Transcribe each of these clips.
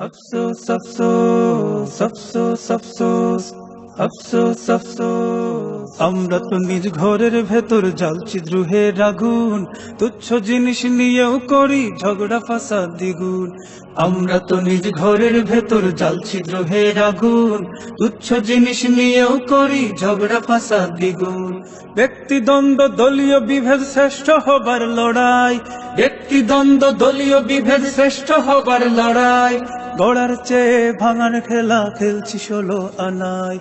আফসোস আফসোস আফসোস আফসোস আফসোস আফসোস, আমরা তো নিজ ঘরের ভেতর জ্বালছি দ্রোহের আগুন, তুচ্ছ জিনিস নিয়েও করি ঝগড়া ফাসাদ দ্বিগুণ। আমরা তো নিজ ঘরের ভেতর জ্বালছি দ্রোহের আগুন, তুচ্ছ জিনিস নিয়েও করি ঝগড়া ফাসাদ দ্বিগুণ। ব্যক্তিদ্বন্দ্ব দলীয় বিভেদ শ্রেষ্ঠ হবার লড়াই, ব্যক্তিদ্বন্দ্ব দলীয় বিভেদ শ্রেষ্ঠ হবার লড়াই। গড়ার চেয়ে ভাঙার খেলা খেলছি 16 আনায়।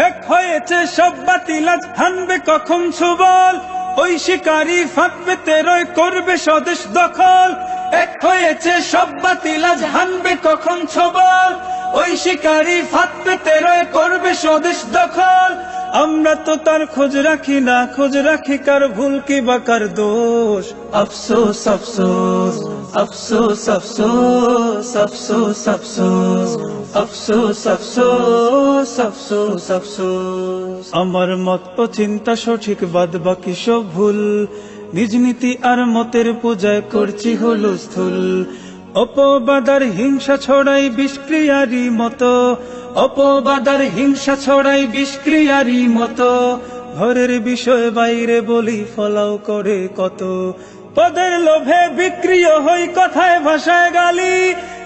এক হয়েছে সব বাতিল, আজ হানবে কখন সুবল, ওই শিকারী ফাঁক পেতে রয় করবে স্বদেশ দখল। এক হয়েছে সব বাতিল, আজ হানবে কখন সবল, ওই শিকারী ফাঁক পেতে রয় করবে স্বদেশ দখল। আমরা তো তার খোঁজ রাখি না, খোঁজ রাখি কার ভুল কি বা কার দোষ। আফসোস আফসোস আফসোস আফসোস আফসোস আফসোস আফসোস আফসোস আফসোস আফসোস। আমার মত ও চিন্তা সঠিক, বাদ বাকি সব ভুল, নিজ নীতি আর মতের পূজায় করছি হলো স্থূল। অপবাদার হিংসা ছড়াই বিষক্রিয়ারই মতো, অপবাদার হিংসা ছড়াই বিষক্রিয়ারই মতো। ঘরের বিষয় বাইরে বলি ফলাও করে কত, পদের লোভে বিক্রিয় হই কথায় ভাষায় গালি,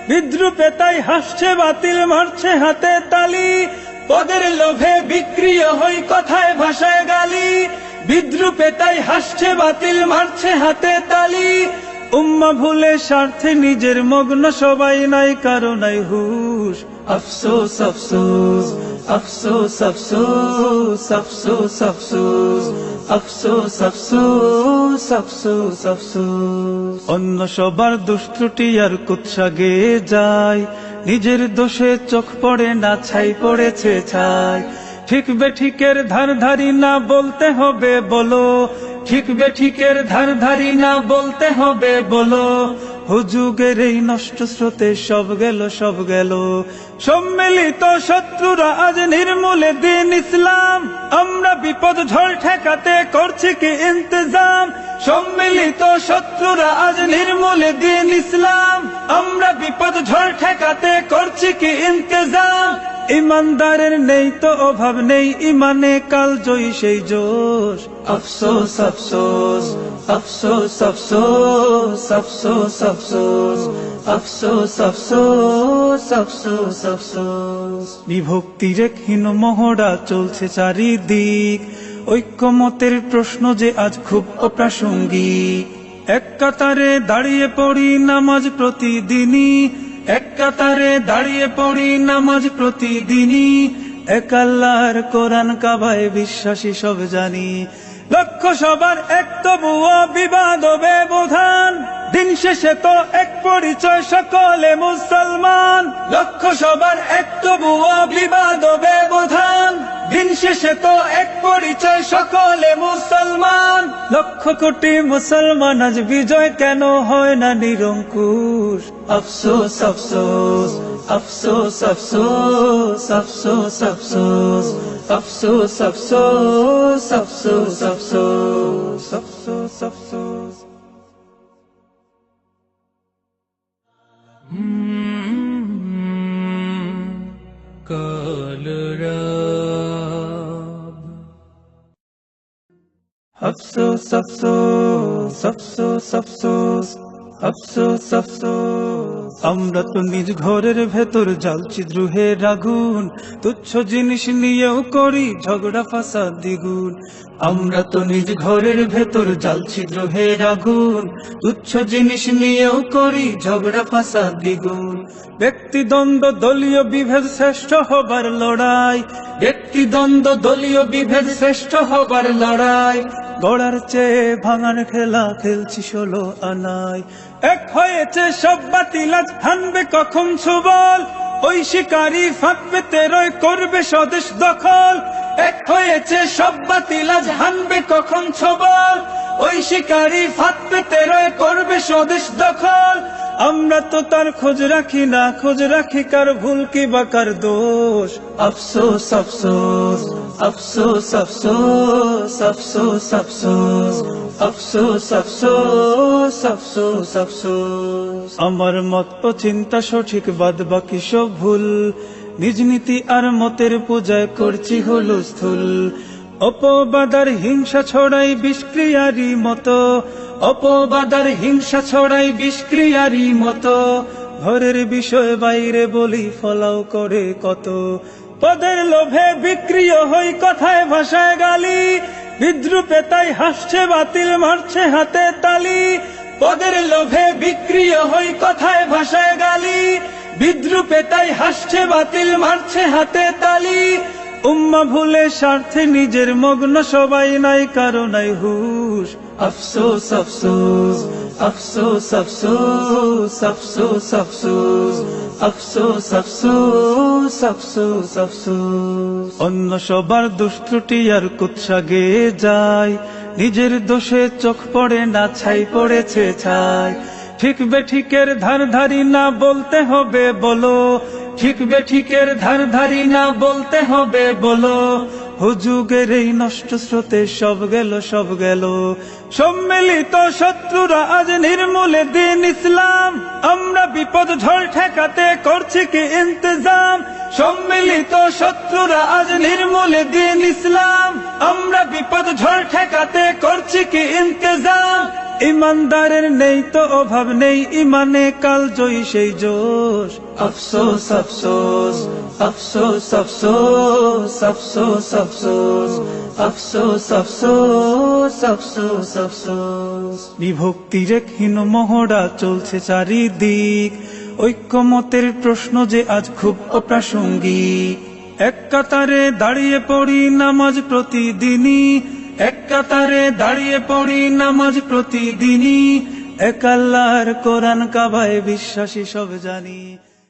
বিদ্রুপে তাই হাসছে বাতিল মারছে হাতে তালি। পদের লোভে বিক্রিয় হই কথায় ভাষায় গালি, বিদ্রুপে তাই হাসছে বাতিল মারছে হাতে তালি। উম্মা ভুলে স্বার্থে নিজের মগ্ন, সবাই নাই কারো নাই হুশ। আফসোস আফসোস আফসোস আফসোস আফসোস আফসোস আফসোস আফসোস আফসোস আফসোস। অন্য সবার দুষ্ত্রুটি আর কুৎসা গেয়ে যায়, নিজের দোষে চোখ পড়ে না, ছাই পড়েছে ছাই। ঠিক বেঠিকের ধার ধারি না বলতে হবে বলো, ঠিক বেঠিকের ধার ধারি না বলতে হবে বলো। হুজুগের এই নষ্ট স্রোতে সব গেল সব গেল, সম্মিলিত শত্রুরা আজ নির্মূলে দিন ইসলাম। আমরা বিপদ ঝড় ঠেকাতে করছি কি ইন্তজাম, সম্মিলিত শত্রুরা আজ নির্মূলে দিন ইসলাম। আমরা বিপদ ঝড় ঠেকাতে করছি কি ইন্তজাম। ইমানদারের নেই তো অভাব, নেই ইমানে কাল জয়ী সেই জোশ। আফসোস আফসোস আফসোস আফসোস আফসোস আফসোস আফসোস আফসোস আফসোস আফসোস। বিভক্তির ক্ষীণ মহড়া চলছে চারিদিক, ঐক্যমতের প্রশ্ন যে আজ খুব অপ্রাসঙ্গিক। এক কাতারে দাঁড়িয়ে পড়ি নামাজ প্রতিদিনই, এক কাতারে দাঁড়িয়ে পড়ি নামাজ প্রতিদিনই। এক আল্লাহর কোরআন কাবায় বিশ্বাসী সব জানি, লক্ষ্য সবার এক তবুও বিবাদ ও ব্যবধান। দিন শেষে তো এক পরিচয় সকলে মুসলমান, লক্ষ্য সবার এক তবুও বিবাদ ও ব্যবধান। দিন শেষে তো এক পরিচয় সকলে মুসলমান। লক্ষ কোটি মুসলমান আজ বিজয় কেন হয় না নিরঙ্কুশ। আফসোস আফসোস আফসোস আফসোস আফসোস আফসোস আফসোস আফসোস আফসোস আফসোস আফসোস আফসোস। আফসোস আফসোস আফসোস আফসোস আফসোস আফসোস, আমরা তো নিজ ঘরের ভেতর জ্বালছি দ্রোহের আগুন, তুচ্ছ জিনিস নিয়েও করি ঝগড়া ফাসাদ দ্বিগুণ। আমরা তো নিজ ঘরের ভেতর জ্বালছি দ্রোহের আগুন, তুচ্ছ জিনিস নিয়েও করি ঝগড়া ফাসাদ দ্বিগুণ। ব্যক্তিদ্বন্দ্ব দলীয় বিভেদ শ্রেষ্ঠ হবার লড়াই, ব্যক্তিদ্বন্দ্ব দলীয় বিভেদ শ্রেষ্ঠ হবার লড়াই। গড়ার চেয়ে ভাঙার খেলা খেলছি 16 আনায়। এক হয়েছে সব বাতিল, আজ হানবে কখন সুবল, ওই শিকারী ফাঁক পেতে রয় করবে স্বদেশ দখল। এক হয়েছে সব বাতিল, আজ হানবে কখন সবল, ওই শিকারী ফাঁক পেতে রয় করবে স্বদেশ দখল। আমরা তো তার খোঁজ রাখি না, খোঁজ রাখি কার ভুল কি বা কার দোষ। আফসোস আফসোস আফসোস আফসোস আফসোস আফসোস আফসোস আফসোস আফসোস আফসোস। আমার মত ও চিন্তা সঠিক, বাদ বাকি সব ভুল। নিজ নীতি আর মতের পূজায় করছি হুলস্থুল। অপবাদার হিংসা ছড়াই বিষক্রিয়ারি মতো, অপবাদার হিংসা ছড়াই বিষক্রিয়ারি মতো। ঘরের বিষয় বাইরে বলি, ফলাও করে কত। পদের লোভে বিক্রিয় হই, কথায় ভাষায় গালি। বিদ্রুপে তাই হাসছে বাতিল, মারছে হাতে তালি। পদের লোভে বিক্রিয় হই, কথায় ভাষায় গালি। বিদ্রুপে তাই হাসছে বাতিল, মারছে হাতে তালি। উম্মা ভুলে স্বার্থে নিজের মগ্ন, সবাই নাই কারো নাই হুশ। আফসোস আফসোস আফসোস আফসোস আফসোস আফসোস আফসোস আফসোস আফসোস আফসোস। অন্য সবার দুষ্ত্রুটি আর কুৎসা গেয়ে যায়, নিজের দোষে চোখ পড়ে না, ছাই পড়েছে ছাই। ঠিক বেঠিকের ধার ধারি না, বলতে হবে বলো। ঠিক বেঠিকের ধার ধারি না, বলতে হবে বলো। হুজুগের এই নষ্ট স্রোতে সব গেল সব গেল। সম্মিলিত শত্রুরা আজ নির্মূলে দিন ইসলাম, আমরা বিপদ ঝড় ঠেকাতে করছি কি ইন্তজাম। সম্মিলিত শত্রুরা আজ নির্মূলে দিন ইসলাম, আমরা বিপদ ঝড় ঠেকাতে করছি কি ইন্তজাম। ইমানদারের নেই তো অভাব, নেই ইমানে কাল জয়ী সেই জোশ। আফসোস আফসোস আফসোস আফসোস আফসোস আফসোস আফসোস আফসোস আফসোস আফসোস। বিভক্তির এক হীন মহড়া চলছে চারিদিক, ঐক্যমতের প্রশ্ন যে আজ খুব অপ্রাসঙ্গিক। এক কাতারে দাঁড়িয়ে পড়ি নামাজ প্রতিদিনই, এক কাতারে দাঁড়িয়ে পড়ি নামাজ প্রতিদিনই। এক আল্লাহর কোরআন কাবায় বিশ্বাসী সব জানি।